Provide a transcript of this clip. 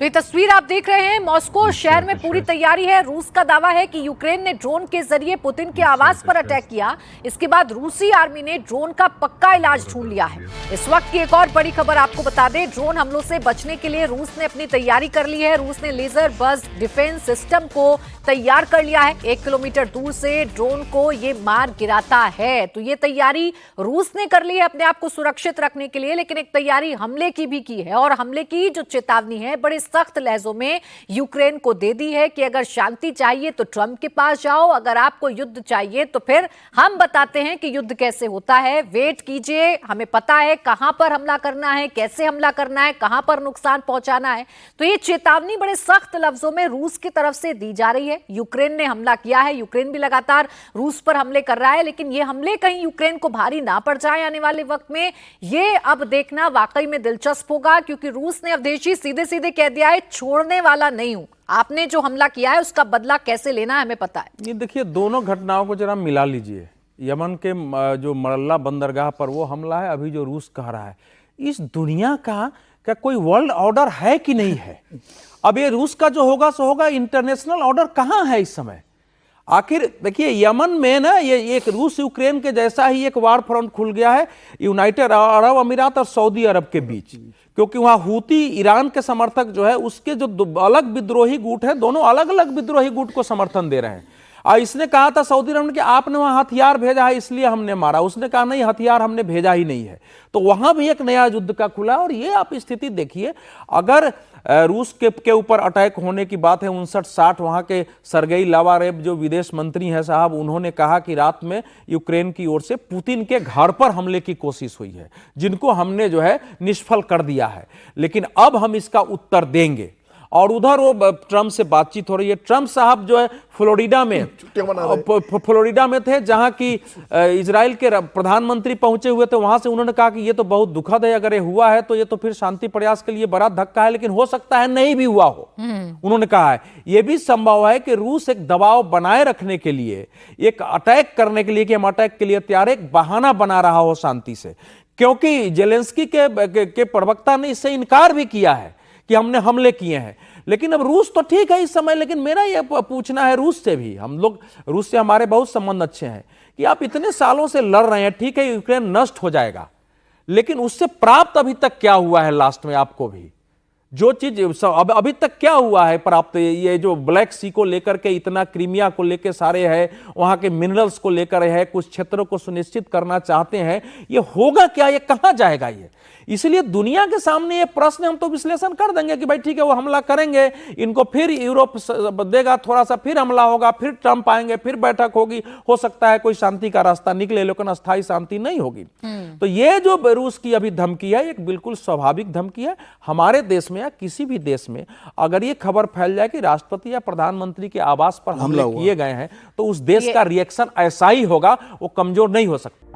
तो ये तस्वीर आप देख रहे हैं, मॉस्को शहर में पूरी तैयारी है। रूस का दावा है कि यूक्रेन ने ड्रोन के जरिए पुतिन के आवास पर अटैक किया। इसके बाद रूसी आर्मी ने ड्रोन का पक्का इलाज ढूंढ लिया है। इस वक्त की एक और बड़ी खबर आपको बता दें, ड्रोन हमलों से बचने के लिए रूस ने अपनी तैयारी कर ली है। रूस ने लेजर बस डिफेंस सिस्टम को तैयार कर लिया है। 1 किलोमीटर दूर से ड्रोन को ये मार गिराता है। तो ये तैयारी रूस ने कर ली है अपने आप को सुरक्षित रखने के लिए, लेकिन एक तैयारी हमले की भी की है। और हमले की जो चेतावनी है बड़े सख्त लहजों में यूक्रेन को दे दी है कि अगर शांति चाहिए तो ट्रंप के पास जाओ, अगर आपको युद्ध चाहिए तो फिर हम बताते हैं कि युद्ध कैसे होता है। वेट कीजिए, हमें पता है कहां पर हमला करना है, कैसे हमला करना है, कहां पर नुकसान पहुंचाना है। तो ये चेतावनी बड़े सख्त लफ्जों में रूस की तरफ से दी जा रही है। यूक्रेन ने हमला किया है, यूक्रेन भी लगातार रूस पर हमले कर रहा है, लेकिन ये हमले कहीं यूक्रेन को भारी ना पड़ जाए आने वाले वक्त में, ये अब देखना वाकई में दिलचस्प होगा। क्योंकि रूस ने अवधेशी सीधे सीधे कह दिया है, छोड़ने वाला नहीं हूं। आपने जो हमला किया है उसका बदला कैसे लेना है हमें पता है। ये देखिए, दोनों घटनाओं को जरा मिला लीजिए। यमन के जो मरल्ला बंदरगाह पर वो हमला है, अभी जो रूस कह रहा है, इस दुनिया का क्या कोई वर्ल्ड ऑर्डर है कि नहीं है? अब ये रूस का जो होगा सो होगा, इंटरनेशनल ऑर्डर कहां है इस समय? आखिर देखिए, यमन में ना ये एक रूस यूक्रेन के जैसा ही एक वार फ्रंट खुल गया है यूनाइटेड अरब अमीरात और सऊदी अरब के बीच, क्योंकि वहां हूती ईरान के समर्थक जो है उसके जो अलग विद्रोही गुट है, दोनों अलग अलग विद्रोही गुट को समर्थन दे रहे हैं। और इसने कहा था सऊदी अरब ने कि आपने वहां हथियार भेजा है इसलिए हमने मारा, उसने कहा नहीं, हथियार हमने भेजा ही नहीं है। तो वहां भी एक नया युद्ध का खुला। और ये आप स्थिति देखिए, अगर रूस के ऊपर अटैक होने की बात है 59-60, वहां के सरगेई लावारेव जो विदेश मंत्री हैं साहब, उन्होंने कहा कि रात में यूक्रेन की ओर से पुतिन के घर पर हमले की कोशिश हुई है, जिनको हमने जो है निष्फल कर दिया है, लेकिन अब हम इसका उत्तर देंगे। और उधर वो ट्रंप से बातचीत हो रही है। ट्रंप साहब जो है फ्लोरिडा में थे, जहां की इजराइल के प्रधानमंत्री पहुंचे हुए थे। वहां से उन्होंने कहा कि ये तो बहुत दुखद है, अगर ये हुआ है तो ये तो फिर शांति प्रयास के लिए बड़ा धक्का है, लेकिन हो सकता है नहीं भी हुआ हो। उन्होंने कहा है यह भी संभव है कि रूस एक दबाव बनाए रखने के लिए, एक अटैक करने के लिए, कि हम अटैक के लिए तैयार, एक बहाना बना रहा हो शांति से। क्योंकि जेलेंस्की के प्रवक्ता ने इससे इनकार भी किया है कि हमने हमले किए हैं। लेकिन अब रूस तो ठीक है इस समय, लेकिन मेरा यह पूछना है रूस से भी, हम लोग रूस से हमारे बहुत संबंध अच्छे हैं, कि आप इतने सालों से लड़ रहे हैं, ठीक है यूक्रेन नष्ट हो जाएगा, लेकिन उससे प्राप्त अभी तक क्या हुआ है? लास्ट में आपको भी जो चीज अभी तक क्या हुआ है प्राप्त? ये जो ब्लैक सी को लेकर के इतना, क्रीमिया को लेकर सारे है, वहां के मिनरल्स को लेकर है, कुछ क्षेत्रों को सुनिश्चित करना चाहते हैं, ये होगा क्या? ये कहां जाएगा ये? इसलिए दुनिया के सामने ये प्रश्न हम तो विश्लेषण कर देंगे कि भाई ठीक है वो हमला करेंगे, इनको फिर यूरोप देगा थोड़ा सा, फिर हमला होगा, फिर ट्रंप आएंगे, फिर बैठक होगी, हो सकता है कोई शांति का रास्ता निकले, लेकिन अस्थायी शांति नहीं होगी। तो ये जो रूस की अभी धमकी है, एक बिल्कुल स्वाभाविक धमकी है। हमारे देश में या किसी भी देश में अगर ये खबर फैल जाए कि राष्ट्रपति या प्रधानमंत्री के आवास पर हमले किए गए हैं, तो उस देश का रिएक्शन ऐसा ही होगा, वो कमजोर नहीं हो सकता।